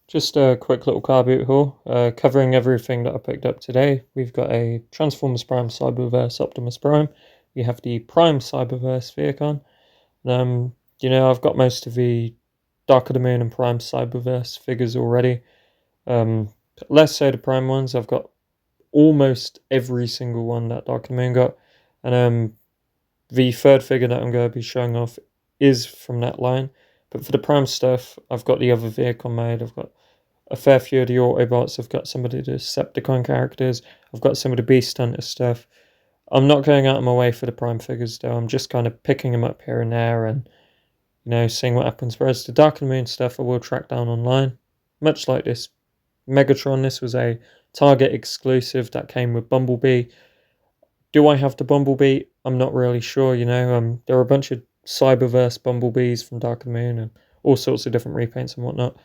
Just a quick little car boot haul, covering everything that I picked up today. We've got a Transformers Prime Cyberverse Optimus Prime. We have the Prime Cyberverse Vehicle. I've got most of the Dark of the Moon and Prime Cyberverse figures already. Um, Less so the Prime ones. I've got almost every single one that Dark of the Moon got. And the third figure that I'm going to be showing off is from that line. But for the Prime stuff, I've got the other vehicle made. I've got a fair few of the Autobots. I've got some of the Decepticon characters. I've got some of the Beast Hunter stuff. I'm not going out of my way for the Prime figures though. I'm just kind of picking them up here and there and, seeing what happens. Whereas the Dark and Moon stuff I will track down online. Much like this Megatron, this was a Target exclusive that came with Bumblebee. Do I have the Bumblebee? I'm not really sure, There are a bunch of Cyberverse Bumblebees from Dark and Moon and all sorts of different repaints and whatnot.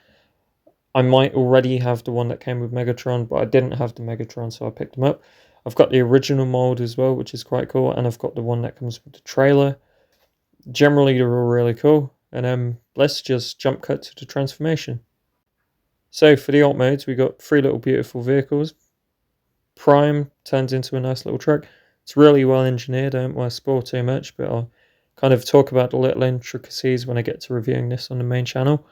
I might already have the one that came with Megatron, but I didn't have the Megatron, so I picked them up. I've got the original mold as well, which is quite cool, and I've got the one that comes with the trailer. Generally, they're all really cool, and let's just jump cut to the transformation. So for the alt modes, we got three little beautiful vehicles. Prime turns into a nice little truck. It's really well engineered. I don't want to spoil too much, but I'll kind of talk about the little intricacies when I get to reviewing this on the main channel.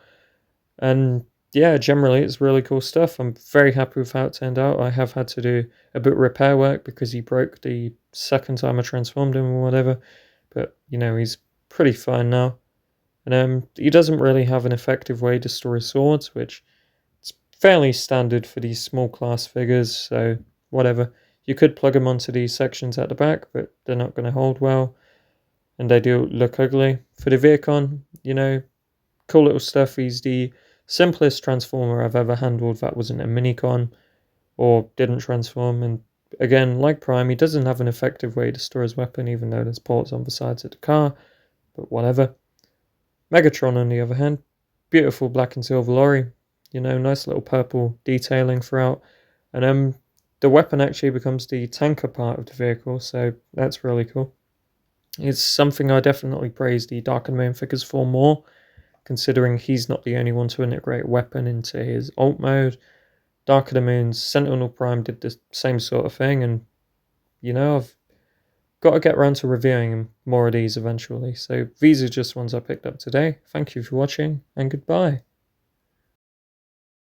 And yeah, generally it's really cool stuff. I'm very happy with how it turned out. I have had to do a bit of repair work because he broke the second time I transformed him or whatever. But, he's pretty fine now. And he doesn't really have an effective way to store his swords, which is fairly standard for these small class figures, so whatever. You could plug them onto these sections at the back, but they're not going to hold well. And they do look ugly. For the Vehicle, cool little stuff. He's the simplest transformer I've ever handled that wasn't a minicon or didn't transform. And again, like Prime, he doesn't have an effective way to store his weapon, even though there's ports on the sides of the car, but whatever. Megatron, on the other hand, beautiful black and silver lorry, nice little purple detailing throughout. And the weapon actually becomes the tanker part of the vehicle, so that's really cool. It's something I definitely praise the Dark and Moon figures for more, considering he's not the only one to integrate a weapon into his alt mode. Dark of the Moon's Sentinel Prime did the same sort of thing, and I've got to get around to reviewing more of these eventually. So these are just ones I picked up today. Thank you for watching, and goodbye.